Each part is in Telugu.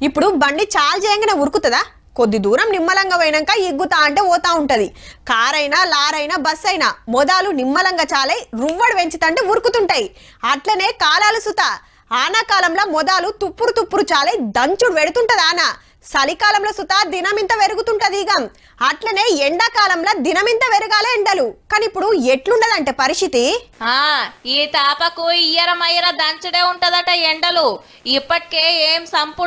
ఇప్పుడు బండి చాలు చేయంగానే ఉరుకుతుందా? కొద్ది దూరం నిమ్మలంగా పోయినాక ఇగ్గుతా అంటే పోతా ఉంటది. కారైనా లారైనా బస్ అయినా మొదలు నిమ్మలంగా చాలై రువ్వడు పెంచుతంటే ఉరుకుతుంటాయి. అట్లనే కాలాలు సుత ఆనాకాలంలో మొదలు తుప్పురు చాలై దంచుడు పెడుతుంటది. చలికాలంలో సుత దినమింత పెరుగుతుంటది. ఇక అట్లనే ఎండాకాలంలో దినమింత పెరగాలే ఎండలు. కానీ ఇప్పుడు ఎట్లుండదంటే పరిస్థితి, ఈ తాపకు ఇయ్యరమయ్యర దంచుడే ఉంటదట ఎండలు. ఇప్పటికే ఏం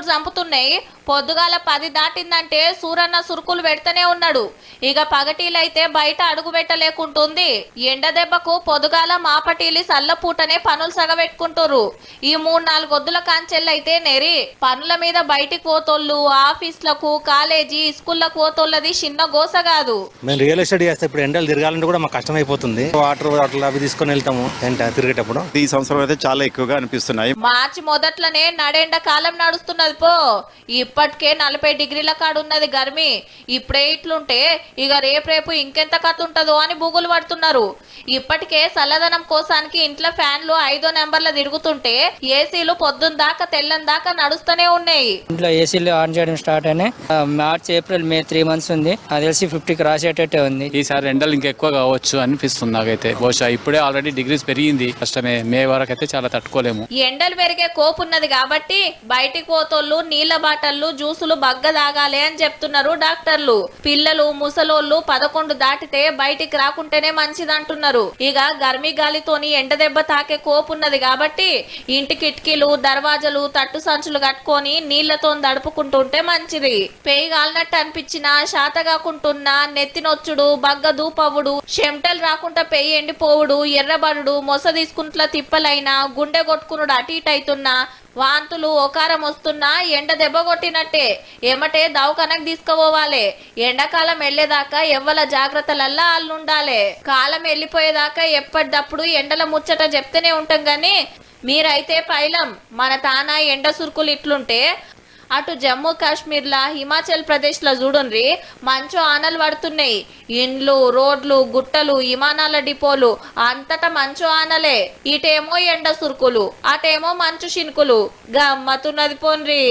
చంపుతున్నాయి. పొద్దుగాల 10 దాటిందంటే సూరన్న సురుకులు పెడతనే ఉన్నాడు. ఇక పగటీలైతే బయట అడుగు పెట్టలేకుంటుంది. ఎండ దెబ్బకు పొద్దుగాల మాపటీలి సల్లపూటనే పనులు సగబెట్టుకుంటారు. ఈ 3-4 గొద్దుల కాంచెల్లైతే నెరి పనుల మీద బయటికి పోతోళ్ళు, ఆఫీసులకు, కాలేజీ, స్కూళ్ళకు పోతోళ్ళది చిన్న గోస కాదు. మేము రియల్ ఎస్టేట్ చేస్తే ఇప్పుడు ఎండలు తిరగాలంటే కూడా మాకు కష్టమైపోతుంది. వాటర్ అవి తీసుకొని వెళ్తాము తిరిగేటప్పుడు. ఈ సంవత్సరం అయితే చాలా ఎక్కువగా అనిపిస్తున్నాయి. మార్చి మొదట్లోనే నడెండ కాలం నడుస్తున్నది పో. ఇప్పటికే 40 డిగ్రీల కాడున్నది గర్మి. ఇప్పుడే ఇట్లుంటే ఇక రేపు ఇంకెంత కథ ఉంటుందో అని బుగులు పడుతున్నారు. ఇప్పటికే చల్లదనం కోసానికి ఇంట్లో ఫ్యాన్లు 5వ నెంబర్ల తిరుగుతుంటే ఏసీలు పొద్దున్న దాకా తెల్లని దాకా నడుస్తూనే ఉన్నాయి. ఇంట్లో ఏసీలు ఆన్ చేయడం స్టార్ట్ అయినాయి. మార్చ్, ఏప్రిల్, మే 3 months ఉంది. అది తెలిసి 50కి రాసేటట్టే ఉంది. ఈసారి ఎండలు ఇంకెక్కువ కావచ్చు అనిపిస్తుంది నాకైతే. బహుశా ఇప్పుడే ఆల్రెడీ డిగ్రీస్ పెరిగింది. కష్టమే. మే వరకు అయితే చాలా తట్టుకోలేము. ఎండలు పెరిగే కోపున్నది కాబట్టి బయటికి పోతోళ్ళు నీళ్ల బాటళ్ళు, జ్యూసులు బగ్గ తాగాలి అని చెప్తున్నారు డాక్టర్లు. పిల్లలు, ముసలోళ్ళు 11 దాటితే బయటికి రాకుంటేనే మంచిది అంటున్నారు. ఇక గర్మి గాలితోని ఎండ దెబ్బ తాకే కోపున్నది కాబట్టి ఇంటి కిటికీలు, దర్వాజలు, తట్టు సంచులు కట్టుకొని నీళ్లతో దడుపుకుంటుంటే మంచిది. పేయి గాలినట్టు అనిపించినా, శాత కాకుంటున్నా, నెత్తినొచ్చుడు, బగ్గ దూపవుడు, చెమటలు రాకుండా పెయి ఎండిపోవుడు, ఎర్రబడుడు, మొస తీసుకుంట్ల తిప్పలైనా, గుండె కొట్టుకునుడు అటు ఇటు అవుతున్నా, వాంతులు, ఒకారం వస్తున్నా ఎండ దెబ్బ కొట్టినట్టే. ఏమటే దవాఖానకు తీసుకుపోవాలి. ఎండాకాలం వెళ్లేదాకా ఎవ్వల జాగ్రత్తలల్లా అల్లుండాలి. కాలం వెళ్ళిపోయేదాకా ఎప్పటిదప్పుడు ఎండల ముచ్చట చెప్తూనే ఉంటాం గాని మీరైతే పైలం మన తానా ఎండ సురుకులు ఇట్లుంటే అటు జమ్మూ కాశ్మీర్లా, హిమాచల్ ప్రదేశ్ లో చూడుండ్రి మంచు ఆనలు పడుతున్నాయి. ఇండ్లు, రోడ్లు, గుట్టలు, విమానాల డిపోలు అంతటా మంచు ఆనలే. ఇటేమో ఎండ సురుకులు, అటేమో మంచు శినుకులు. గమ్మతున్నది పోన్రి.